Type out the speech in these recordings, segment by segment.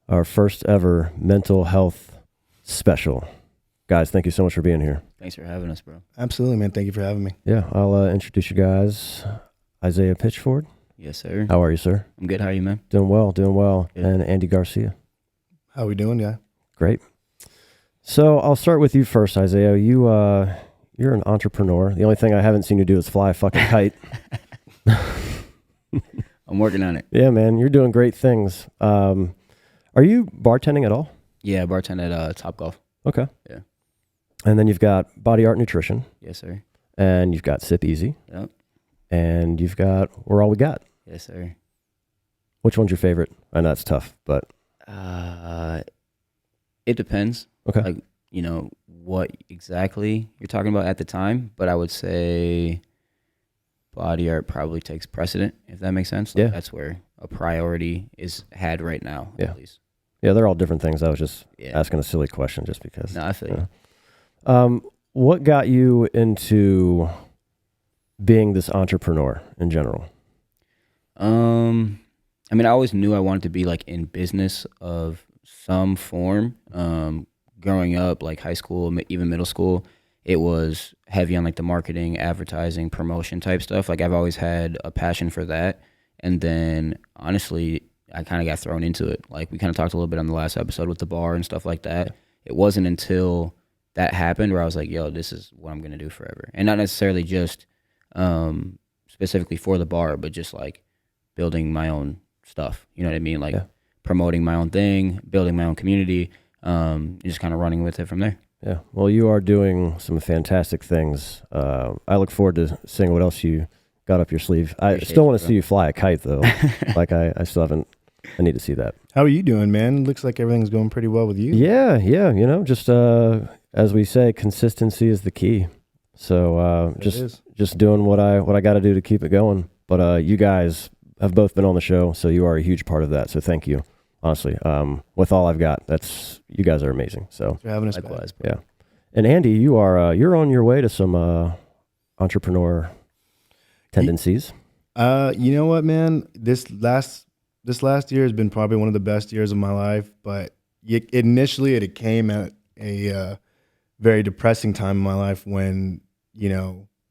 our first ever mental health special. Guys, thank you so much for being here. Thanks for having us, bro. Absolutely, man. Thank you for having me. Yeah, I'll introduce you guys. Isaiah Pitchford. Yes, sir. How are you, sir? I'm good. How are you, man? Doing well, doing well. Good. And Andy Garcia. How we doing, guy? Great. So I'll start with you first, Isaiah. You're an entrepreneur. The only thing I haven't seen you do is fly a fucking kite. I'm working on it. Yeah, man, you're doing great things. Are you bartending at all? Yeah, bartend at Topgolf. Okay. Yeah. And then you've got Body Art Nutrition, Yes, sir. and you've got Sip Easy, Yep. and you've got We're All We Got. Yes, sir. Which one's your favorite? I know it's tough, but It depends. okay. Like, what exactly you're talking about at the time, but I would say body art probably takes precedent, if that makes sense. Like, Yeah. That's where a priority is had right now, Yeah. at least. Yeah, they're all different things. I was just Yeah. asking a silly question just because. No, I feel you. What got you into being this entrepreneur in general? I mean, I always knew I wanted to be like in business of some form. Growing up, like high school, even middle school, it was heavy on like the marketing, advertising, promotion type stuff. Like I've always had a passion for that. And then honestly, I kind of got thrown into it. Like we kind of talked a little bit on the last episode with the bar and stuff like that. It wasn't until that happened where I was like, yo, this is what I'm going to do forever. And not necessarily just specifically for the bar, but just like building my own stuff. You know what I mean? Like promoting my own thing, building my own community, just kind of running with it from there. Yeah. Well, you are doing some fantastic things. I look forward to seeing what else you got up your sleeve. I Appreciate still want you, to see you fly a kite, though. Like I still haven't. I need to see that. How are you doing, man? Looks like everything's going pretty well with you. Yeah. Just as we say, consistency is the key. So just doing what I got to do to keep it going. But you guys have both been on the show, so you are a huge part of that. So thank you. Honestly, with all I've got, you guys are amazing. So Thanks for having us back. Likewise, bro. yeah. And Andy, you're on your way to some entrepreneur tendencies. You know what, man? This last year has been probably one of the best years of my life, but initially it came at a very depressing time in my life when,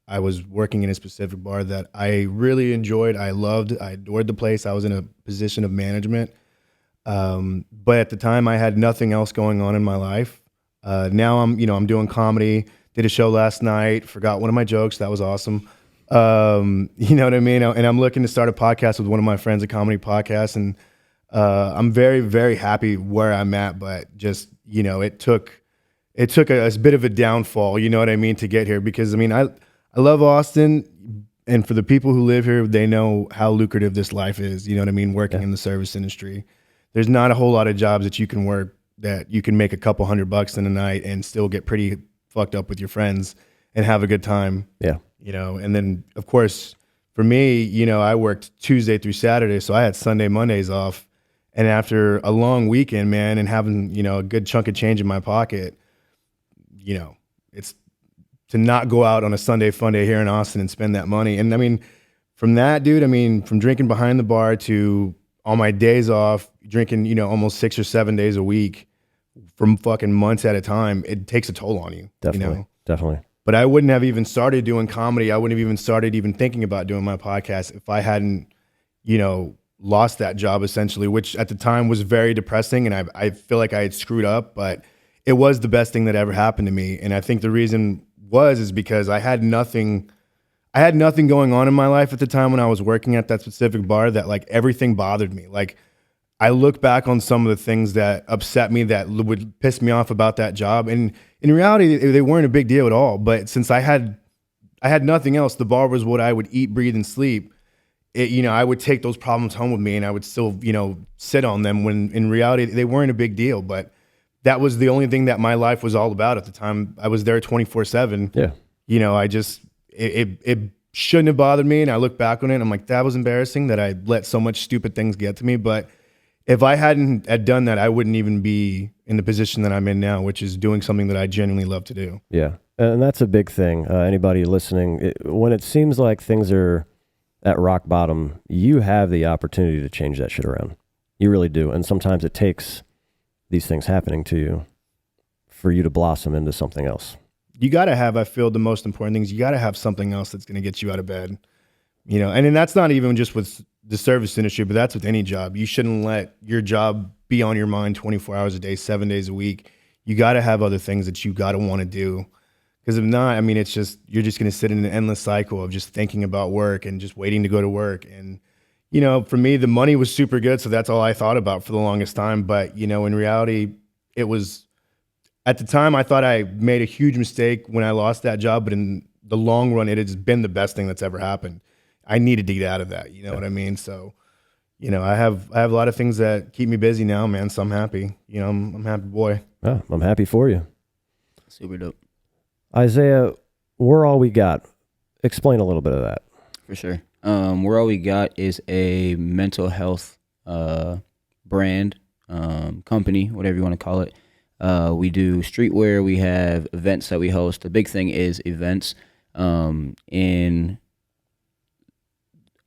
I was working in a specific bar that I really enjoyed. I loved, I adored the place. I was in a position of management. But at the time I had nothing else going on in my life. Now I'm doing comedy, did a show last night, forgot one of my jokes. That was awesome. You know what I mean? And I'm looking to start a podcast with one of my friends, a comedy podcast. And, I'm very, very happy where I'm at, but just, it took a bit of a downfall, you know what I mean, to get here because I love Austin, and for the people who live here, they know how lucrative this life is, you know what I mean, working in the service industry. There's not a whole lot of jobs that you can work that you can make a couple $100 in a night and still get pretty fucked up with your friends and have a good time. Yeah. And then of course for me, I worked Tuesday through Saturday, so I had Sunday, Mondays off. And after a long weekend, man, and having, a good chunk of change in my pocket, it's to not go out on a Sunday fun day here in Austin and spend that money. And from that, dude, from drinking behind the bar to on my days off, drinking, almost 6 or 7 days a week from fucking months at a time, it takes a toll on you. Definitely. But I wouldn't have even started doing comedy. I wouldn't have even started thinking about doing my podcast if I hadn't, lost that job essentially, which at the time was very depressing. And I feel like I had screwed up, but it was the best thing that ever happened to me. And I think the reason is because I had nothing going on in my life at the time when I was working at that specific bar that like everything bothered me. Like I look back on some of the things that upset me that would piss me off about that job. And in reality, they weren't a big deal at all. But since I had nothing else, the bar was what I would eat, breathe, and sleep. I would take those problems home with me and I would still, sit on them when in reality, they weren't a big deal. But that was the only thing that my life was all about at the time. I was there 24/7. Yeah. It shouldn't have bothered me. And I look back on it and I'm like, that was embarrassing that I let so much stupid things get to me. But if I hadn't had done that, I wouldn't even be in the position that I'm in now, which is doing something that I genuinely love to do. Yeah. And that's a big thing. Anybody listening, when it seems like things are at rock bottom, you have the opportunity to change that shit around. You really do. And sometimes it takes these things happening to you for you to blossom into something else? You got to have, I feel the most important things, you got to have something else that's going to get you out of bed, you know, and then that's not even just with the service industry, but that's with any job. You shouldn't let your job be on your mind 24 hours a day, 7 days a week. You got to have other things that you got to want to do. Because if not, I mean, it's just, you're just going to sit in an endless cycle of just thinking about work and just waiting to go to work. And, you know, for me, the money was super good. So that's all I thought about for the longest time. But, you know, in reality, it was, at the time, I thought I made a huge mistake when I lost that job. But in the long run, it has been the best thing that's ever happened. I needed to get out of that. You know what I mean? So, you know, I have a lot of things that keep me busy now, man. So I'm happy. You know, I'm a happy boy. Oh, I'm happy for you. Super dope. Isaiah, We're All We Got. Explain a little bit of that. For sure. We're All We Got is a mental health brand, company, whatever you want to call it. We do streetwear. We have events that we host. The big thing is events in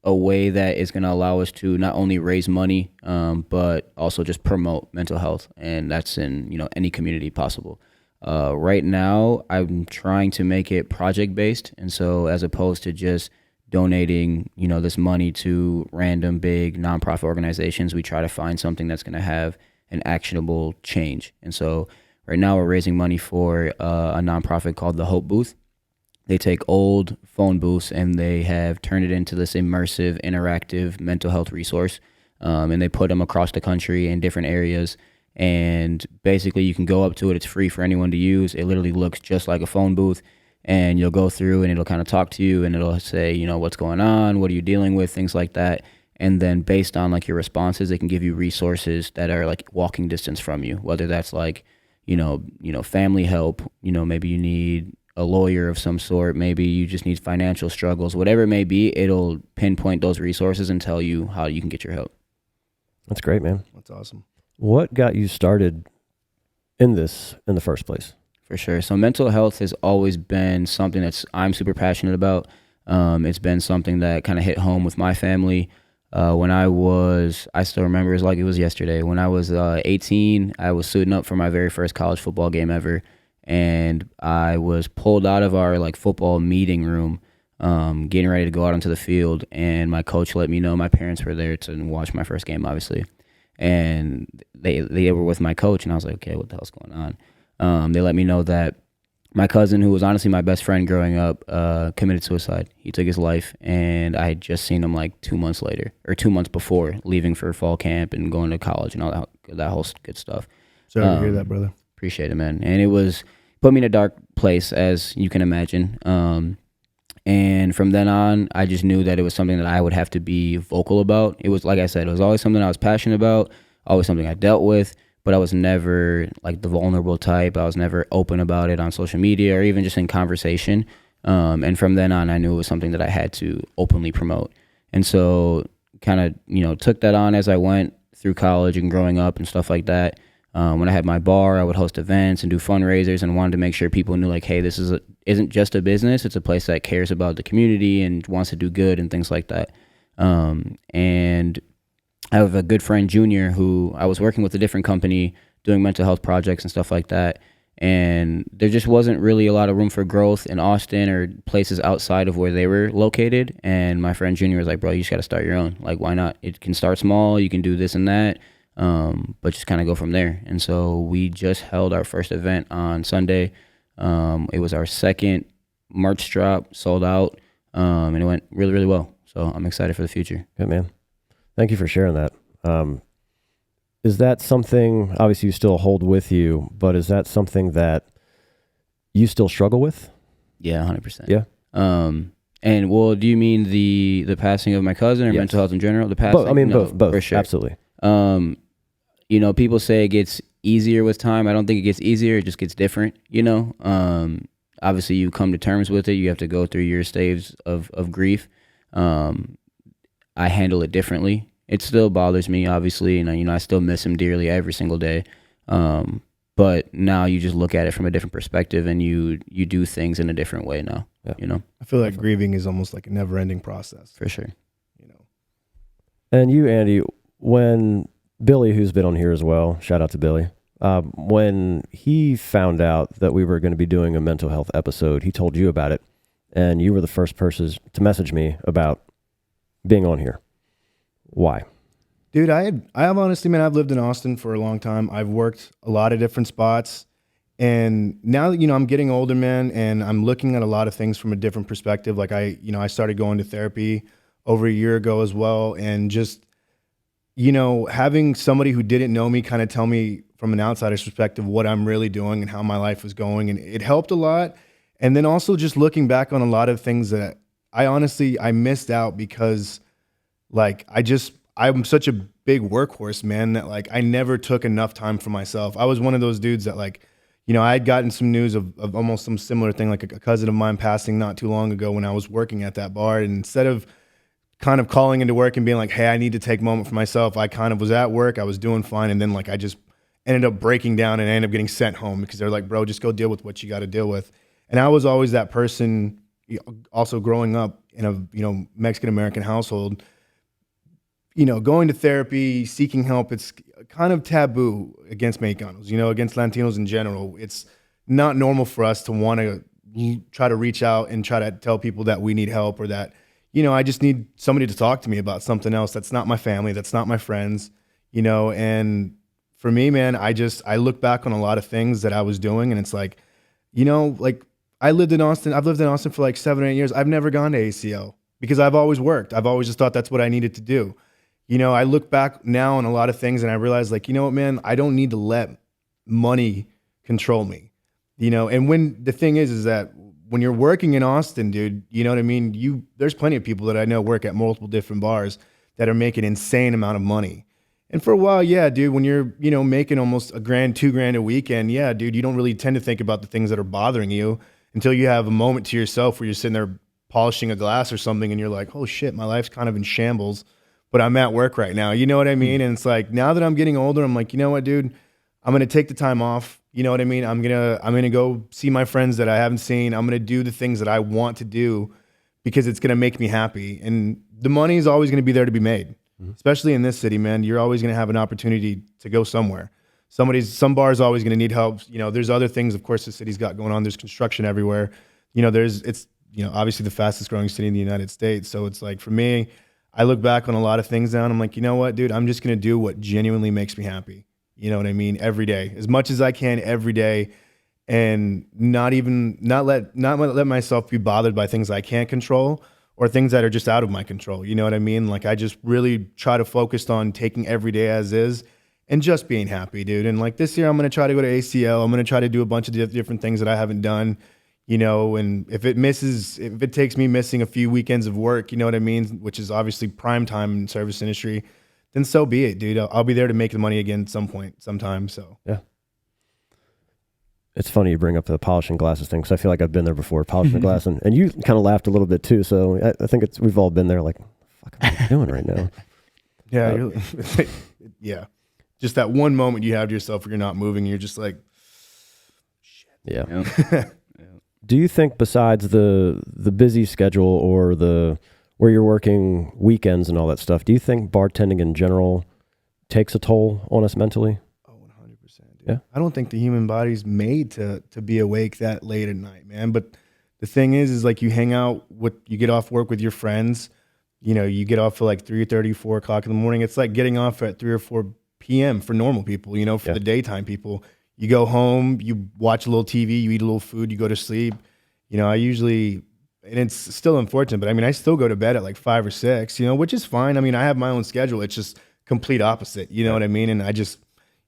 a way that is going to allow us to not only raise money, but also just promote mental health. And that's in, you know, any community possible. Right now, I'm trying to make it project-based. And so as opposed to just donating, you know, this money to random big nonprofit organizations, we try to find something that's going to have an actionable change. And so right now we're raising money for a nonprofit called the Hope Booth. They take old phone booths and they have turned it into this immersive, interactive mental health resource. And they put them across the country in different areas. And basically you can go up to it. It's free for anyone to use. It literally looks just like a phone booth. And you'll go through and it'll kind of talk to you and it'll say, you know, what's going on, what are you dealing with, things like that. And then based on like your responses, it can give you resources that are like walking distance from you, whether that's like, you know, family help, you know, maybe you need a lawyer of some sort, maybe you just need financial struggles, whatever it may be, it'll pinpoint those resources and tell you how you can get your help. That's great, man. That's awesome. What got you started in this in the first place? For sure. So mental health has always been something I'm super passionate about. It's been something that kind of hit home with my family. When I still remember it like it was yesterday. When I was 18, I was suiting up for my very first college football game ever. And I was pulled out of our like football meeting room, getting ready to go out onto the field. And my coach let me know my parents were there to watch my first game, obviously. And they were with my coach, and I was like, okay, what the hell's going on? They let me know that my cousin, who was honestly my best friend growing up, committed suicide. He took his life, and I had just seen him like 2 months later, or 2 months before, leaving for fall camp and going to college and all that whole good stuff. Sorry to hear that, brother. Appreciate it, man. And it put me in a dark place, as you can imagine. And from then on, I just knew that it was something that I would have to be vocal about. It was, like I said, it was always something I was passionate about, always something I dealt with, but I was never like the vulnerable type. I was never open about it on social media or even just in conversation. And from then on, I knew it was something that I had to openly promote. And so kind of, took that on as I went through college and growing up and stuff like that. When I had my bar, I would host events and do fundraisers and wanted to make sure people knew like, hey, this isn't just a business. It's a place that cares about the community and wants to do good and things like that. And I have a good friend, Junior, who I was working with a different company doing mental health projects and stuff like that. And there just wasn't really a lot of room for growth in Austin or places outside of where they were located. And my friend Junior was like, bro, you just got to start your own. Like, why not? It can start small. You can do this and that. But just kind of go from there. And so we just held our first event on Sunday. It was our second merch drop, sold out, and it went really, really well. So I'm excited for the future. Good, man. Thank you for sharing that. Is that something, obviously you still hold with you, but is that something that you still struggle with? Yeah, 100%. Yeah. And well, do you mean the passing of my cousin or mental health in general? The passing? Both, for sure. Absolutely. People say it gets easier with time. I don't think it gets easier. It just gets different, Obviously, you come to terms with it. You have to go through your stages of grief. I handle it differently. It still bothers me, obviously, and I still miss him dearly every single day. But now you just look at it from a different perspective, and you do things in a different way now. Yeah. I feel like grieving is almost like a never-ending process. For sure. And you, Andy, when Billy, who's been on here as well, shout out to Billy, When he found out that we were going to be doing a mental health episode, he told you about it, and you were the first person to message me about being on here. Why? Dude, I have honestly, man, I've lived in Austin for a long time. I've worked a lot of different spots. And now that, I'm getting older, man, and I'm looking at a lot of things from a different perspective. Like I started going to therapy over a year ago as well. And just, having somebody who didn't know me kind of tell me from an outsider's perspective what I'm really doing and how my life was going. And it helped a lot. And then also just looking back on a lot of things that I missed out because like, I'm such a big workhorse, man, that like, I never took enough time for myself. I was one of those dudes that like, I had gotten some news of almost some similar thing, like a cousin of mine passing not too long ago when I was working at that bar. And instead of kind of calling into work and being like, hey, I need to take a moment for myself, I kind of was at work, I was doing fine. And then like, I just ended up breaking down and I ended up getting sent home because they're like, bro, just go deal with what you got to deal with. And I was always that person also growing up in a, Mexican-American household, going to therapy, seeking help, it's kind of taboo against Mexicanos, against Latinos in general. It's not normal for us to want to try to reach out and try to tell people that we need help or that, I just need somebody to talk to me about something else. That's not my family. That's not my friends, and for me, man, I look back on a lot of things that I was doing and it's like, like I've lived in Austin for like 7 or 8 years. I've never gone to ACL because I've always worked. I've always just thought that's what I needed to do. I look back now on a lot of things and I realize like, what, man, I don't need to let money control me, and when the thing is that when you're working in Austin, dude, you know what I mean? There's plenty of people that I know work at multiple different bars that are making insane amount of money. And for a while, yeah, dude, when you're, making almost $1,000, $2,000 a weekend, yeah, dude, you don't really tend to think about the things that are bothering you until you have a moment to yourself where you're sitting there polishing a glass or something and you're like, oh shit, my life's kind of in shambles. But I'm at work right now. You know what I mean? And it's like, now that I'm getting older, I'm like, you know what, dude, I'm going to take the time off. You know what I mean? I'm going to go see my friends that I haven't seen. I'm going to do the things that I want to do because it's going to make me happy. And the money is always going to be there to be made, especially in this city, man. You're always going to have an opportunity to go somewhere. Some bar's always going to need help. There's other things, of course, the city's got going on. There's construction everywhere. It's obviously the fastest growing city in the United States. So it's like, for me, I look back on a lot of things now and I'm like, you know what, dude, I'm just going to do what genuinely makes me happy. You know what I mean? Every day, as much as I can every day, and not let myself be bothered by things I can't control or things that are just out of my control. You know what I mean? Like I just really try to focus on taking every day as is and just being happy, dude. And like this year, I'm going to try to go to ACL. I'm going to try to do a bunch of different things that I haven't done. And if it takes me missing a few weekends of work, you know what I mean, which is obviously prime time in the service industry, then so be it, dude. I'll be there to make the money again at some point, sometime. So yeah, it's funny you bring up the polishing glasses thing because I feel like I've been there before, polishing the glass, and you kind of laughed a little bit too. So I think we've all been there. Like, what the fuck am I doing right now? Yeah, yeah. Just that one moment you have to yourself where you're not moving, and you're just like, shit. Yeah. Do you think besides the busy schedule or where you're working weekends and all that stuff, do you think bartending in general takes a toll on us mentally? Oh, 100%. Dude. Yeah. I don't think the human body's made to be awake that late at night, man. But the thing is like you hang out you get off work with your friends, you get off at like 3:30, 4 o'clock in the morning. It's like getting off at 3 or 4 p.m. for normal people, for the daytime people. You go home, you watch a little TV, you eat a little food, you go to sleep. I usually, and it's still unfortunate, but I mean, I still go to bed at like 5 or 6, which is fine. I mean, I have my own schedule. It's just complete opposite. You know what I mean? And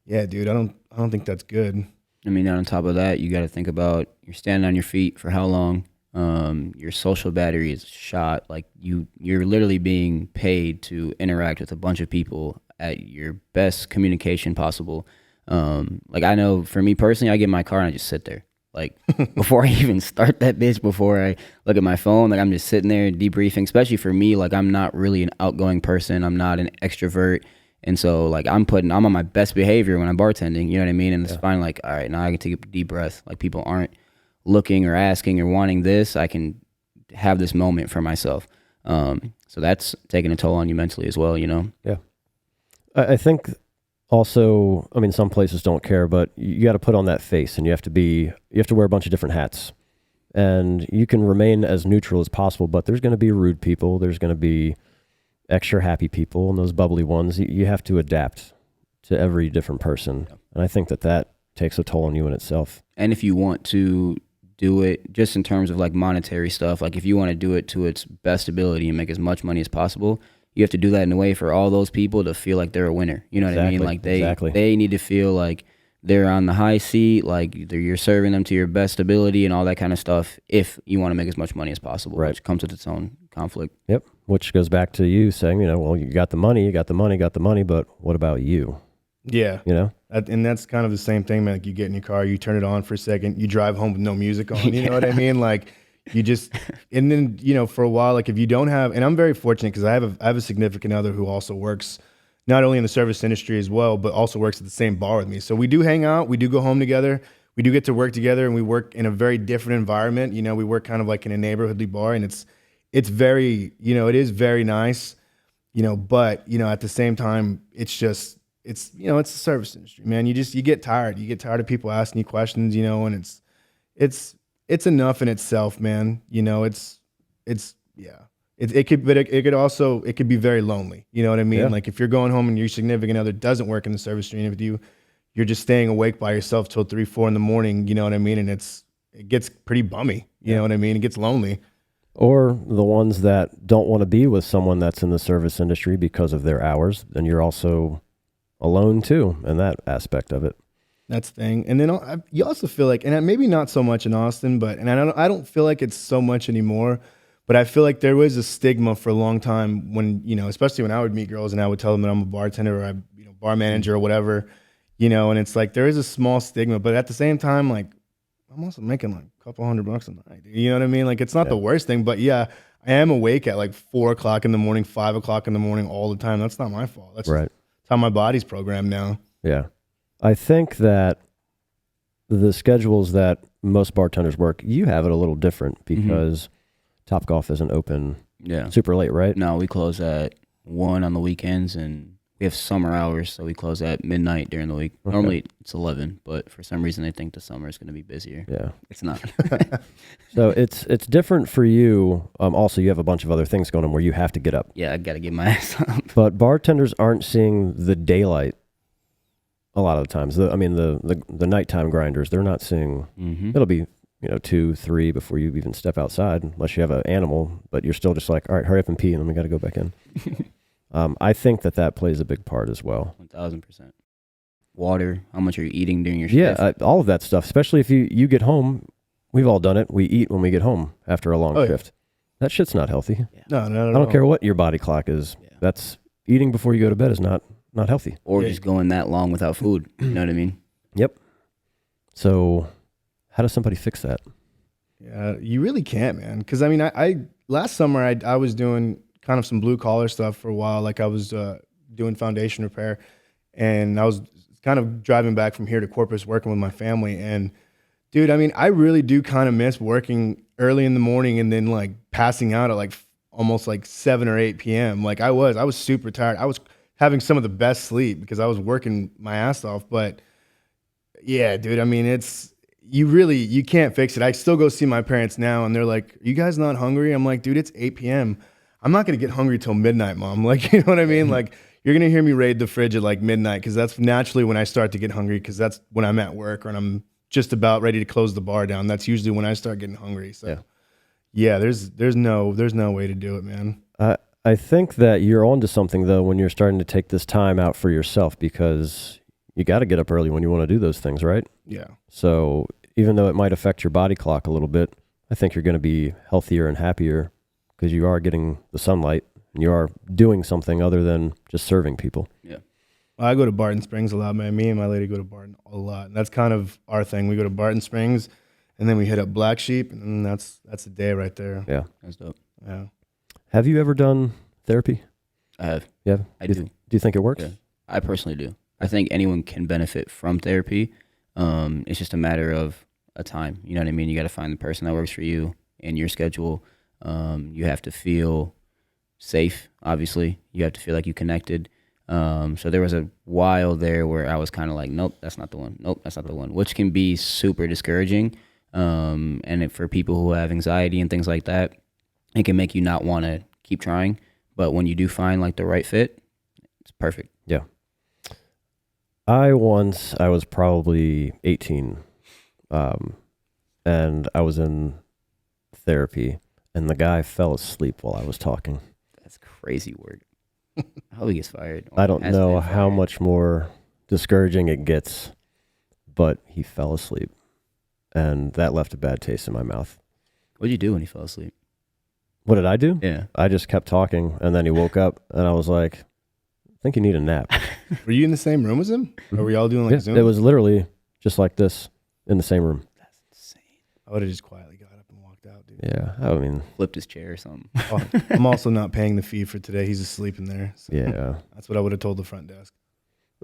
yeah, dude, I don't think that's good. I mean, on top of that, you got to think about you're standing on your feet for how long. Your social battery is shot. Like you're literally being paid to interact with a bunch of people at your best communication possible. Like I know for me personally, I get in my car and I just sit there. Like before I even start that bitch, before I look at my phone, like I'm just sitting there debriefing, especially for me, like I'm not really an outgoing person. I'm not an extrovert. And so like I'm on my best behavior when I'm bartending, you know what I mean? And it's fine. Like, all right, now I can take a deep breath. Like people aren't looking or asking or wanting this. I can have this moment for myself. So that's taking a toll on you mentally as well, Yeah. I think Also, I mean, some places don't care, but you got to put on that face, and you have to wear a bunch of different hats. And you can remain as neutral as possible, but there's going to be rude people. There's going to be extra happy people, and those bubbly ones. You have to adapt to every different person. And I think that takes a toll on you in itself. And if you want to do it just in terms of like monetary stuff, like if you want to do it to its best ability and make as much money as possible, you have to do that in a way for all those people to feel like they're a winner. You know what I mean? Like they need to feel like they're on the high seat, like you're serving them to your best ability and all that kind of stuff if you want to make as much money as possible, right. Which comes with its own conflict. Yep, which goes back to you saying, well, you got the money, but what about you? Yeah. And that's kind of the same thing, man. Like you get in your car, you turn it on for a second, you drive home with no music on, you know what I mean? Like you just, and then, for a while, like if you don't have, and I'm very fortunate because I have a significant other who also works not only in the service industry as well, but also works at the same bar with me. So we do hang out, we do go home together, we do get to work together, and we work in a very different environment. We work kind of like in a neighborhoodly bar, and it's very, it is very nice, but, at the same time, it's just, it's the service industry, man. You get tired. You get tired of people asking you questions, and it's enough in itself, man. It could be very lonely. You know what I mean? Yeah. Like if you're going home and your significant other doesn't work in the service industry with you, you're just staying awake by yourself till 3, 4 in the morning. You know what I mean? And it gets pretty bummy. You know what I mean? It gets lonely. Or the ones that don't want to be with someone that's in the service industry because of their hours, then you're also alone too in that aspect of it. That's the thing. And then you also feel like, and maybe not so much in Austin, but I don't feel like it's so much anymore, but I feel like there was a stigma for a long time when, especially when I would meet girls and I would tell them that I'm a bartender or I'm bar manager or whatever, and it's like there is a small stigma, but at the same time, like I'm also making like a couple $100 a night. You know what I mean? Like it's not the worst thing, but yeah, I am awake at like 4 o'clock in the morning, 5 o'clock in the morning all the time. That's not my fault. That's right. How my body's programmed now. Yeah. I think that the schedules that most bartenders work, you have it a little different because Topgolf isn't open super late, right? No, we close at 1 on the weekends, and we have summer hours, so we close at midnight during the week. Okay. Normally it's 11, but for some reason they think the summer is going to be busier. Yeah. It's not. So it's different for you. Also, you have a bunch of other things going on where you have to get up. Yeah, I got to get my ass up. But bartenders aren't seeing the daylight a lot of the times. The nighttime grinders, they're not seeing, it'll be, 2, 3 before you even step outside, unless you have an animal, but you're still just like, all right, hurry up and pee, and then we got to go back in. I think that plays a big part as well. 1,000%. Water, how much are you eating during your shift? Yeah, all of that stuff, especially if you get home. We've all done it. We eat when we get home after a long shift. That shit's not healthy. Yeah. No, not at all. I don't care what your body clock is. Yeah. That's eating before you go to bed is not healthy. Or just going that long without food. You know what I mean? Yep. So how does somebody fix that? Yeah, you really can't, man. Because I last summer I was doing kind of some blue collar stuff for a while. Like I was doing foundation repair, and I was kind of driving back from here to Corpus working with my family. And dude, I really do kind of miss working early in the morning and then like passing out at like almost like 7 or 8 p.m. Like I was super tired. I was having some of the best sleep because I was working my ass off. But yeah, dude, you can't fix it. I still go see my parents now and they're like, "Are you guys not hungry?" I'm like, "Dude, it's 8 p.m. I'm not going to get hungry till midnight, Mom." Like, you know what I mean? Like you're going to hear me raid the fridge at like midnight because that's naturally when I start to get hungry because that's when I'm at work or I'm just about ready to close the bar down. That's usually when I start getting hungry. So yeah, there's no way to do it, man. I think that you're onto something though when you're starting to take this time out for yourself because you got to get up early when you want to do those things, right? Yeah. So even though it might affect your body clock a little bit, I think you're going to be healthier and happier because you are getting the sunlight and you are doing something other than just serving people. Yeah. Well, I go to Barton Springs a lot, man. Me and my lady go to Barton a lot. And that's kind of our thing. We go to Barton Springs and then we hit up Black Sheep and that's a day right there. Yeah. That's dope. Yeah. Have you ever done therapy? I have. Yeah. I do. Do you think it works? Yeah. I personally do. I think anyone can benefit from therapy. It's just a matter of a time. You know what I mean? You got to find the person that works for you and your schedule. You have to feel safe, obviously. You have to feel like you connected. So there was a while there where I was kind of like, nope, that's not the one. Nope, that's not the one, which can be super discouraging. For people who have anxiety and things like that, it can make you not want to keep trying. But when you do find like the right fit, it's perfect. Yeah. I was probably 18, and I was in therapy, and the guy fell asleep while I was talking. That's crazy work. I hope he gets fired. I don't know how much more discouraging it gets, but he fell asleep, and that left a bad taste in my mouth. What did you do when he fell asleep? What did I do? Yeah. I just kept talking, and then he woke up, and I was like, I think you need a nap. Were you in the same room as him? Or were y'all doing like Zoom? It was literally just like this in the same room. That's insane. I would have just quietly got up and walked out, dude. Yeah, I mean, Flipped his chair or something. I'm also not paying the fee for today. He's asleep in there. So yeah. that's what I would have told the front desk.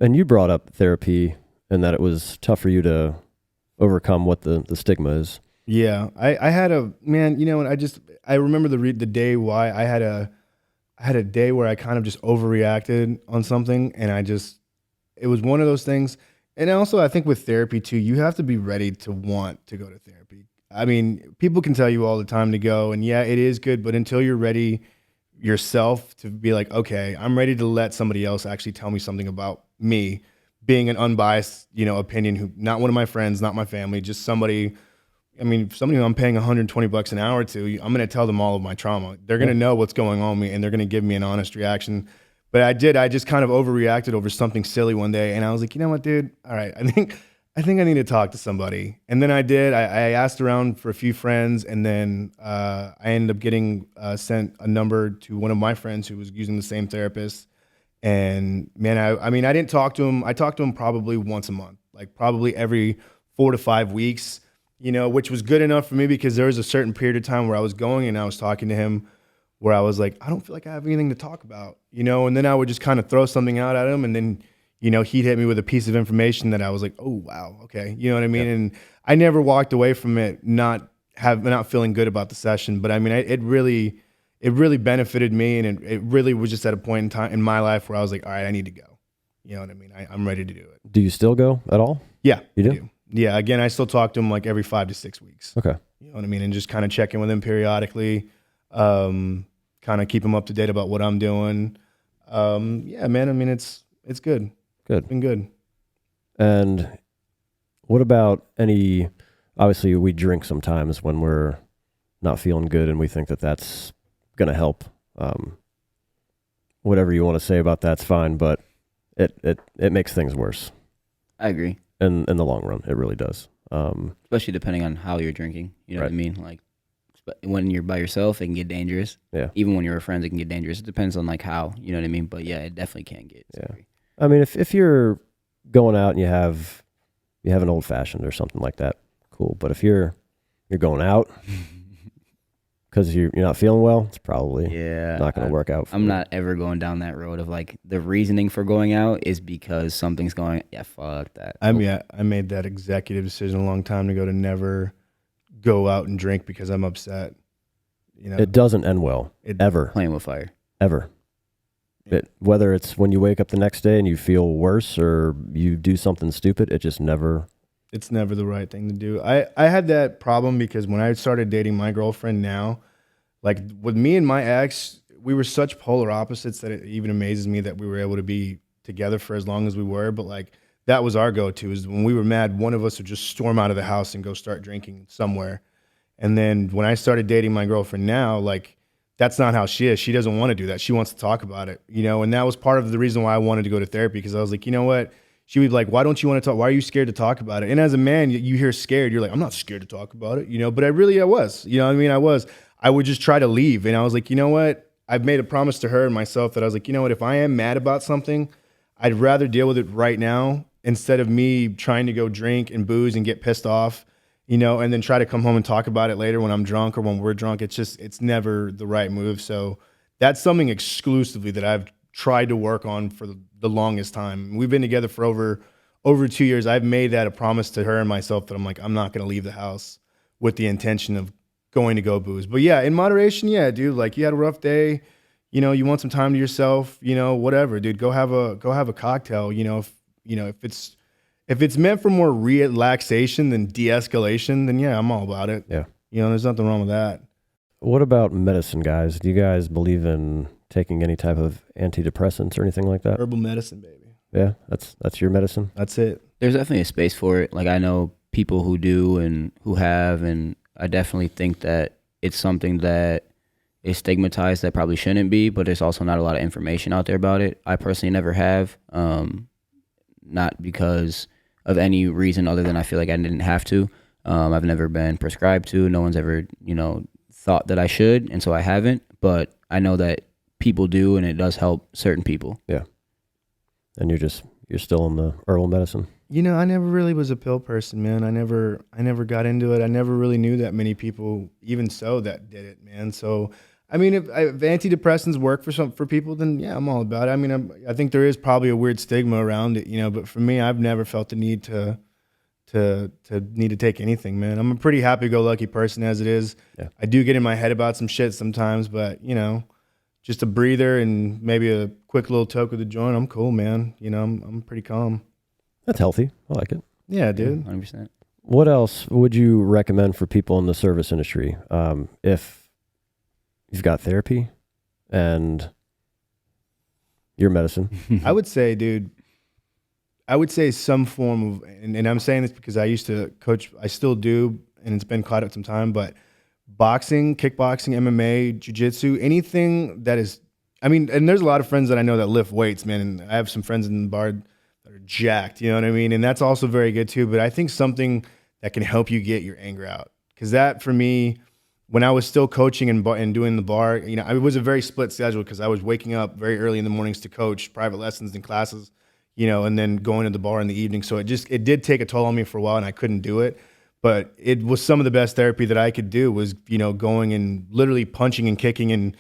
And you brought up therapy and that it was tough for you to overcome what the stigma is. Yeah, I had a, man, you know, and I remember the day why I had a day where I kind of just overreacted on something, and it was one of those things. And also, I think with therapy too, you have to be ready to want to go to therapy. I mean, people can tell you all the time to go, and yeah, it is good, but until you're ready yourself to be like, okay, I'm ready to let somebody else actually tell me something about me, being an unbiased, you know, opinion, who, not one of my friends, not my family, just somebody who I'm paying $120 an hour to, I'm going to tell them all of my trauma. They're going to know what's going on with me, and they're going to give me an honest reaction. But I just kind of overreacted over something silly one day, and I was like, you know what, dude? All right, I think I need to talk to somebody. And then I did. I asked around for a few friends, and then I ended up getting sent a number to one of my friends who was using the same therapist. And man, I didn't talk to him. I talked to him probably once a month, like probably every 4 to 5 weeks. You know, which was good enough for me because there was a certain period of time where I was going and I was talking to him where I was like, I don't feel like I have anything to talk about, you know, and then I would just kind of throw something out at him, and then, you know, he'd hit me with a piece of information that I was like, oh, wow, okay. You know what I mean? Yeah. And I never walked away from it not feeling good about the session, but I mean, it really benefited me, and it really was just at a point in time in my life where I was like, all right, I need to go. You know what I mean? I'm ready to do it. Do you still go at all? Yeah, you do? Yeah, again, I still talk to him like every 5 to 6 weeks. Okay. You know what I mean? And just kind of check in with him periodically, kind of keep him up to date about what I'm doing. Yeah, man, I mean, it's good. Good. It's been good. And what about obviously we drink sometimes when we're not feeling good and we think that that's going to help. Whatever you want to say about that's fine, but it makes things worse. I agree. In the long run, it really does. Especially depending on how you're drinking. You know right. what I mean? Like when you're by yourself, it can get dangerous. Yeah. Even when you're with friends, it can get dangerous. It depends on like how, you know what I mean? But yeah, it definitely can get scary. I mean, if you're going out and you have an old fashioned or something like that, cool. But if you're going out because you're not feeling well, it's probably not going to work out. I'm not ever going down that road of like the reasoning for going out is because something's going. Yeah, fuck that. I made that executive decision a long time ago to never go out and drink because I'm upset. You know, it doesn't end well. Ever playing with fire. Ever. Whether it's when you wake up the next day and you feel worse or you do something stupid, it's never the right thing to do. I had that problem because when I started dating my girlfriend now, like with me and my ex, we were such polar opposites that it even amazes me that we were able to be together for as long as we were. But like that was our go-to, is when we were mad, one of us would just storm out of the house and go start drinking somewhere. And then when I started dating my girlfriend now, like that's not how she is. She doesn't want to do that. She wants to talk about it, you know? And that was part of the reason why I wanted to go to therapy, because I was like, you know what? She would be like, why don't you want to talk? Why are you scared to talk about it? And as a man, you hear scared, you're like, I'm not scared to talk about it, you know? But I was, you know what I mean? I would just try to leave. And I was like, you know what? I've made a promise to her and myself that I was like, you know what? If I am mad about something, I'd rather deal with it right now instead of me trying to go drink and booze and get pissed off, you know, and then try to come home and talk about it later when I'm drunk or when we're drunk. It's never the right move. So that's something exclusively that I've tried to work on for the longest time. We've been together for over 2 years. I've made that a promise to her and myself that I'm like, I'm not going to leave the house with the intention of going to go booze. But yeah, in moderation, yeah, dude, like you had a rough day, you know, you want some time to yourself, you know, whatever, dude, go have a cocktail, you know, if it's meant for more relaxation than de-escalation, then yeah, I'm all about it. Yeah. You know, there's nothing wrong with that. What about medicine, guys? Do you guys believe in taking any type of antidepressants or anything like that? Herbal medicine, baby. Yeah, that's your medicine. That's it. There's definitely a space for it. Like I know people who do and who have, and I definitely think that it's something that is stigmatized that probably shouldn't be, but there's also not a lot of information out there about it. I personally never have, not because of any reason other than I feel like I didn't have to. I've never been prescribed to. No one's ever, thought that I should, and so I haven't. But I know that people do, and it does help certain people. Yeah. And you're still in the herbal medicine. You know, I never really was a pill person, man. I never got into it. I never really knew that many people, even so, that did it, man. So, I mean, if antidepressants work for people, then yeah, I'm all about it. I mean, I think there is probably a weird stigma around it, but for me, I've never felt the need to need to take anything, man. I'm a pretty happy-go-lucky person as it is. Yeah. I do get in my head about some shit sometimes, but just a breather and maybe a quick little toke of the joint, I'm cool, man. I'm pretty calm. That's healthy. I like it. Yeah, dude. 100%. What else would you recommend for people in the service industry? If you've got therapy and your medicine. I would say, dude, some form of, and I'm saying this because I used to coach, I still do, and it's been quite some time, but boxing, kickboxing, MMA, jiu-jitsu, anything that is, and there's a lot of friends that I know that lift weights, man, and I have some friends in the bar that are jacked, you know what I mean? And that's also very good too, but I think something that can help you get your anger out. Because that, for me, when I was still coaching and doing the bar, it was a very split schedule because I was waking up very early in the mornings to coach private lessons and classes, and then going to the bar in the evening. So it did take a toll on me for a while, and I couldn't do it. But it was some of the best therapy that I could do was, going and literally punching and kicking and,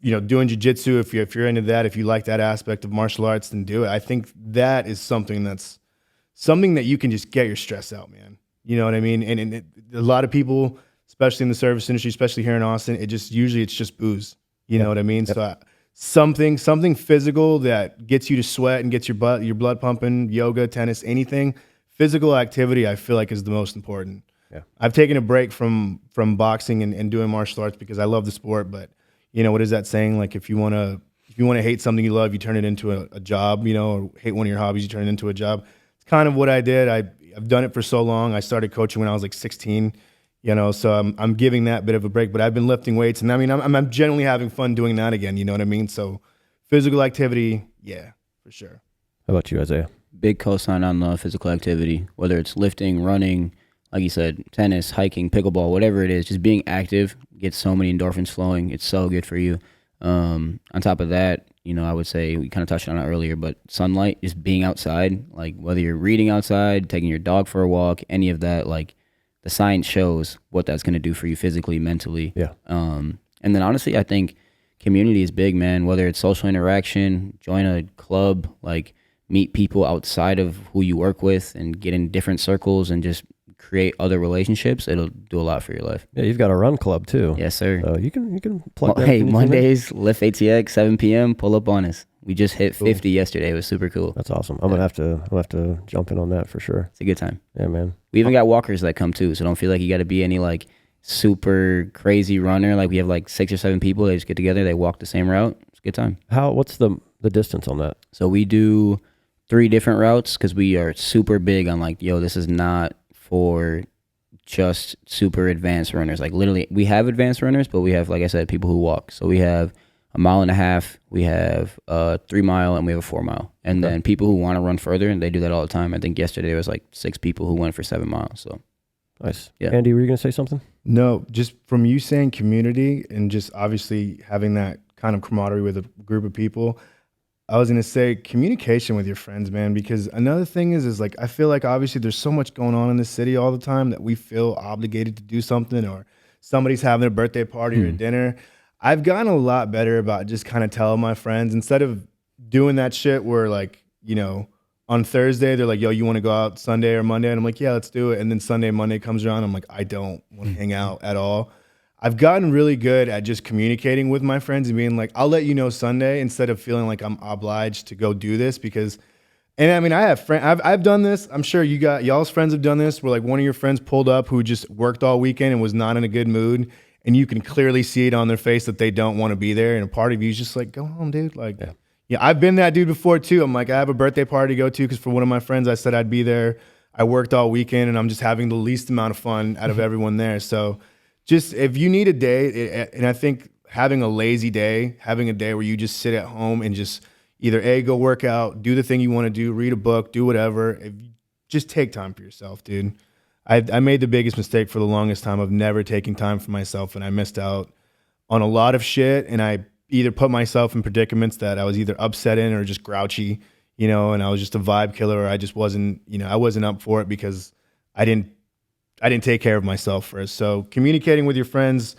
doing jiu-jitsu. If you're into that, if you like that aspect of martial arts, then do it. I think that is something that you can just get your stress out, man. You know what I mean? And a lot of people, especially in the service industry, especially here in Austin, it's just booze. You know what I mean? Yep. So something physical that gets you to sweat and gets your blood pumping, yoga, tennis, anything. Physical activity, I feel like, is the most important. Yeah. I've taken a break from boxing and doing martial arts because I love the sport. But what is that saying? Like, if you want to hate something you love, you turn it into a job. Or hate one of your hobbies, you turn it into a job. It's kind of what I did. I've done it for so long. I started coaching when I was like 16. So I'm giving that bit of a break. But I've been lifting weights, and I'm generally having fun doing that again. You know what I mean? So physical activity, yeah, for sure. How about you, Isaiah? Big cosign on the physical activity, whether it's lifting, running, like you said, tennis, hiking, pickleball, whatever it is, just being active gets so many endorphins flowing. It's so good for you. On top of that, I would say, we kind of touched on it earlier, but sunlight, just being outside, like whether you're reading outside, taking your dog for a walk, any of that, like the science shows what that's going to do for you physically, mentally. Yeah. And then honestly, I think community is big, man, whether it's social interaction, join a club, like meet people outside of who you work with and get in different circles and just create other relationships. It'll do a lot for your life. Yeah, you've got a run club too. Yes, sir. So you can plug that. Hey, Mondays, lift ATX, 7 p.m., pull up on us. We just hit 50 yesterday. It was super cool. That's awesome. I'm gonna have to jump in on that for sure. It's a good time. Yeah, man. We even got walkers that come too, so don't feel like you got to be any like super crazy runner. Like we have like 6 or 7 people. They just get together. They walk the same route. It's a good time. What's the distance on that? So we do 3 different routes because we are super big on like, this is not for just super advanced runners. Like literally, we have advanced runners, but we have, like I said, people who walk. So we have a 1.5 miles, we have a 3 mile, and we have a 4 mile. And then people who want to run further, and they do that all the time. I think yesterday there was like 6 people who went for 7 miles. So nice. Yeah. Andy, were you gonna say something? No, just from you saying community and just obviously having that kind of camaraderie with a group of people, I was going to say communication with your friends, man, because another thing is like, I feel like obviously there's so much going on in the city all the time that we feel obligated to do something, or somebody's having a birthday party or a dinner. I've gotten a lot better about just kind of telling my friends, instead of doing that shit where like, on Thursday, they're like, yo, you want to go out Sunday or Monday? And I'm like, yeah, let's do it. And then Sunday, Monday comes around. I'm like, I don't want to hang out at all. I've gotten really good at just communicating with my friends and being like, I'll let you know Sunday, instead of feeling like I'm obliged to go do this. Because, and I mean, I have friends, I've done this. I'm sure y'all's friends have done this, where like one of your friends pulled up who just worked all weekend and was not in a good mood. And you can clearly see it on their face that they don't want to be there. And a part of you is just like, go home, dude. Like, yeah, I've been that dude before too. I'm like, I have a birthday party to go to because for one of my friends, I said I'd be there. I worked all weekend and I'm just having the least amount of fun out of everyone there. So just if you need a day, and I think having a lazy day, having a day where you just sit at home and just either go work out, do the thing you want to do, read a book, do whatever. Just take time for yourself, dude. I made the biggest mistake for the longest time of never taking time for myself, and I missed out on a lot of shit. And I either put myself in predicaments that I was either upset in or just grouchy, and I was just a vibe killer, or I just wasn't, I wasn't up for it because I didn't take care of myself first. So communicating with your friends,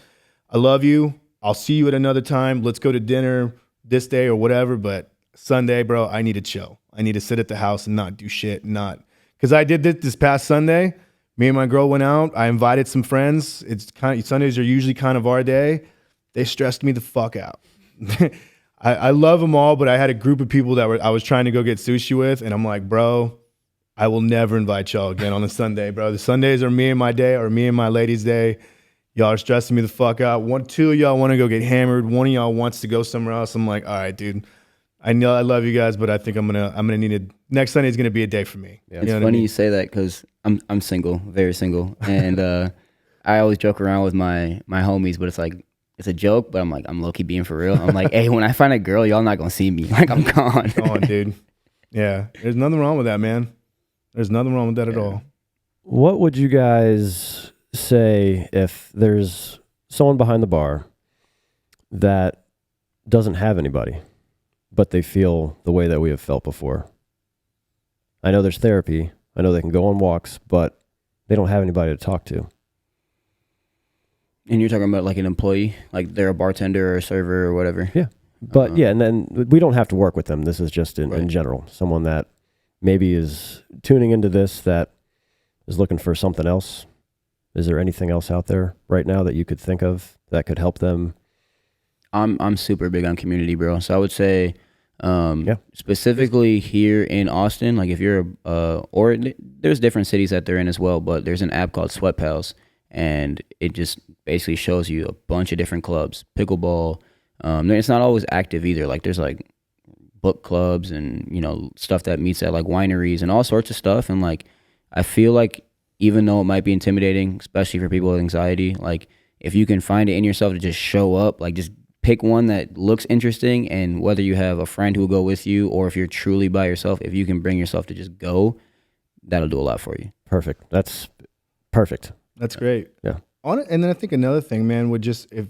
I love you. I'll see you at another time. Let's go to dinner this day or whatever. But Sunday, bro, I need to chill. I need to sit at the house and not do shit. Because I did this past Sunday. Me and my girl went out. I invited some friends. Sundays are usually kind of our day. They stressed me the fuck out. I love them all, but I had a group of people that I was trying to go get sushi with, and I'm like, bro, I will never invite y'all again on a Sunday, bro. The Sundays are me and my day, or me and my lady's day. Y'all are stressing me the fuck out. Two of y'all want to go get hammered. One of y'all wants to go somewhere else. I'm like, all right, dude. I know I love you guys, but I think I'm gonna need next Sunday is gonna be a day for me. Yeah. It's funny you say that because I'm single, very single, and I always joke around with my homies, but it's like, it's a joke, but I'm low key being for real. I'm like, hey, when I find a girl, y'all not gonna see me. Like, I'm gone. Come on, dude. Yeah, there's nothing wrong with that, man. There's nothing wrong with that at all. What would you guys say if there's someone behind the bar that doesn't have anybody, but they feel the way that we have felt before? I know there's therapy. I know they can go on walks, but they don't have anybody to talk to. And you're talking about like an employee, like they're a bartender or a server or whatever. Yeah. But and then we don't have to work with them. This is just in general, someone that maybe is tuning into this that is looking for something else. Is there anything else out there right now that you could think of that could help them? I'm super big on community, bro. So I would say specifically here in Austin, like if you're or there's different cities that they're in as well, but there's an app called Sweat Pals, and it just basically shows you a bunch of different clubs, pickleball. It's not always active either. Like there's like book clubs and, stuff that meets at like wineries and all sorts of stuff. And like, I feel like even though it might be intimidating, especially for people with anxiety, like if you can find it in yourself to just show up, like just pick one that looks interesting, and whether you have a friend who will go with you or if you're truly by yourself, if you can bring yourself to just go, that'll do a lot for you. Perfect. That's perfect. That's great. Yeah. And then I think another thing, man, would just, if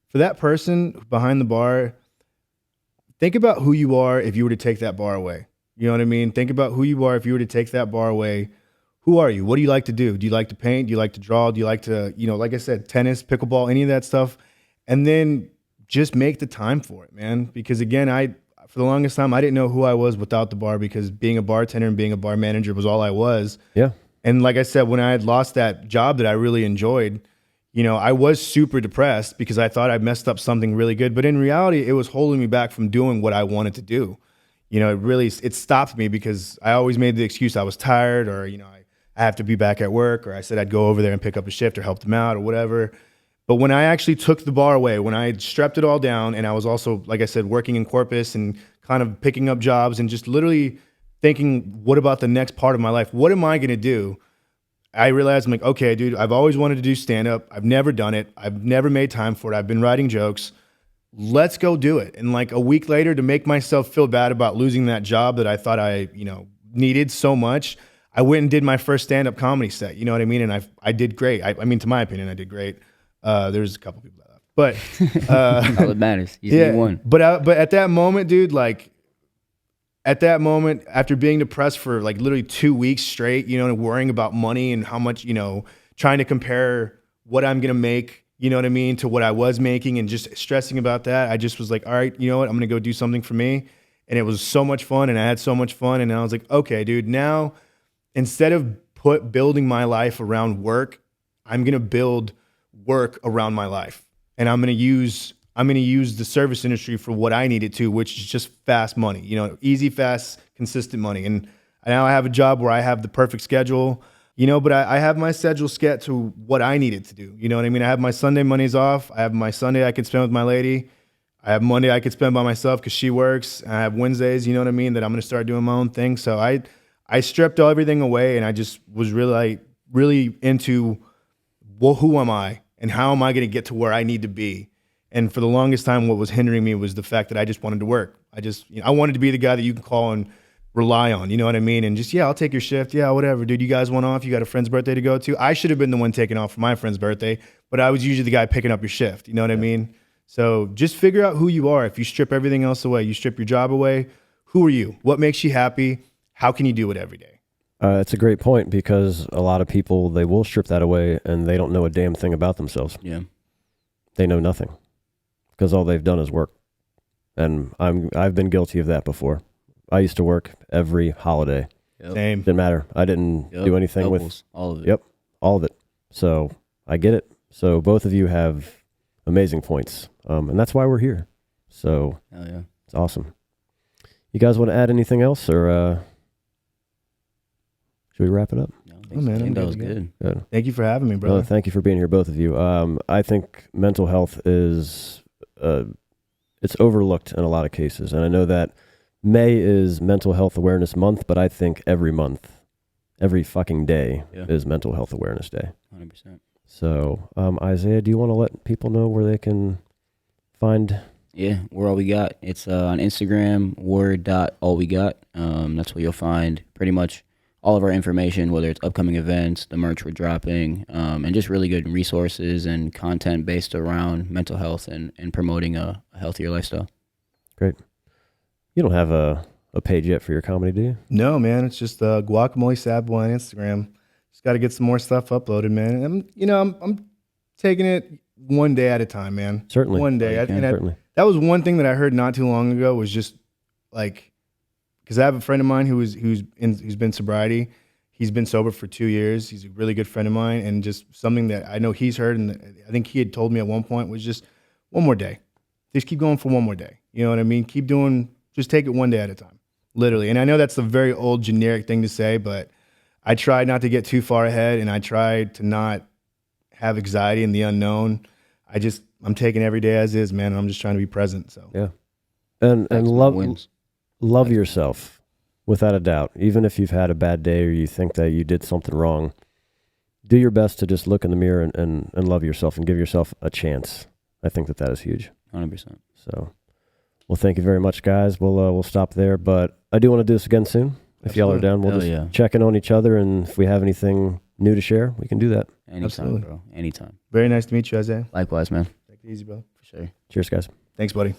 for that person behind the bar, think about who you are if you were to take that bar away. You know what I mean? Think about who you are if you were to take that bar away. Who are you? What do you like to do? Do you like to paint? Do you like to draw? Do you like to, like I said, tennis, pickleball, any of that stuff? And then just make the time for it, man. Because again, for the longest time, I didn't know who I was without the bar, because being a bartender and being a bar manager was all I was. Yeah. And like I said, when I had lost that job that I really enjoyed, I was super depressed because I thought I messed up something really good. But in reality, it was holding me back from doing what I wanted to do. It stopped me because I always made the excuse I was tired, or, I have to be back at work, or I said I'd go over there and pick up a shift or help them out or whatever. But when I actually took the bar away, when I stripped it all down, and I was also, like I said, working in Corpus and kind of picking up jobs and just literally thinking, what about the next part of my life? What am I going to do? I realized, I'm like, okay, dude, I've always wanted to do stand-up. I've never done it. I've never made time for it. I've been writing jokes. Let's go do it. And like a week later, to make myself feel bad about losing that job that I thought I, needed so much, I went and did my first stand-up comedy set. You know what I mean? And I did great. I mean, to my opinion, I did great. There's a couple people that left. But all that matters. You won. But at that moment, dude, like, at that moment, after being depressed for like literally 2 weeks straight, and worrying about money and how much, trying to compare what I'm going to make, you know what I mean, to what I was making, and just stressing about that, I just was like, all right, you know what, I'm going to go do something for me. And it was so much fun, and I had so much fun. And I was like, okay, dude, now instead of building my life around work, I'm going to build work around my life, and I'm going to use the service industry for what I need it to, which is just fast money, easy, fast, consistent money. And now I have a job where I have the perfect schedule, but I have my schedule set to what I need it to do. You know what I mean? I have my Sunday Mondays off. I have my Sunday I can spend with my lady. I have Monday I could spend by myself because she works. And I have Wednesdays, you know what I mean, that I'm going to start doing my own thing. So I stripped everything away, and I just was really into, well, who am I and how am I going to get to where I need to be? And for the longest time, what was hindering me was the fact that I just wanted to work. I wanted to be the guy that you can call and rely on, you know what I mean? And just, I'll take your shift. Yeah, whatever, dude. You guys want off? You got a friend's birthday to go to? I should have been the one taking off for my friend's birthday, but I was usually the guy picking up your shift. You know what I mean? So just figure out who you are. If you strip everything else away, you strip your job away, who are you? What makes you happy? How can you do it every day? It's a great point, because a lot of people, they will strip that away and they don't know a damn thing about themselves. Yeah. They know nothing because all they've done is work. And I've been guilty of that before. I used to work every holiday. Yep. Same. Didn't matter. I didn't do anything with all of it. Yep. All of it. So I get it. So both of you have amazing points. And that's why we're here. So Hell yeah. it's awesome. You guys want to add anything else, or should we wrap it up? No, Oh, man, I think that was good. good. Thank you for having me, brother. No, thank you for being here, both of you. I think mental health is it's overlooked in a lot of cases, and I know that May is Mental Health Awareness Month, but I think every month, every fucking day is Mental Health Awareness Day. 100%. So, Isaiah, do you want to let people know where they can find? Yeah, we're All We Got. It's on Instagram, word.allwegot. That's where you'll find pretty much all of our information, whether it's upcoming events, the merch we're dropping, and just really good resources and content based around mental health and promoting a healthier lifestyle. Great. You don't have a page yet for your comedy, do you? No, man. It's just Guacamole Sad Boy on Instagram. Just got to get some more stuff uploaded, man. I'm taking it one day at a time, man. Certainly. One day. Certainly. That was one thing that I heard not too long ago, was just like, because I have a friend of mine who's been sobriety. He's been sober for 2 years. He's a really good friend of mine, and just something that I know he's heard, and I think he had told me at one point, was just one more day. Just keep going for one more day. You know what I mean? Keep doing. Just take it one day at a time, literally. And I know that's a very old generic thing to say, but I tried not to get too far ahead, and I tried to not have anxiety in the unknown. I'm taking every day as is, man. And I'm just trying to be present. So yeah, and love yourself without a doubt. Even if you've had a bad day or you think that you did something wrong, do your best to just look in the mirror and love yourself and give yourself a chance. I think that is huge. 100%. So, well, thank you very much, guys. We'll stop there, but I do want to do this again soon. If y'all are down, we'll just check in on each other, and if we have anything new to share, we can do that. Anytime, Absolutely. bro. Anytime. Very nice to meet you, Isaiah. Likewise, man. Take it easy, bro. For sure. Cheers, guys. Thanks, buddy.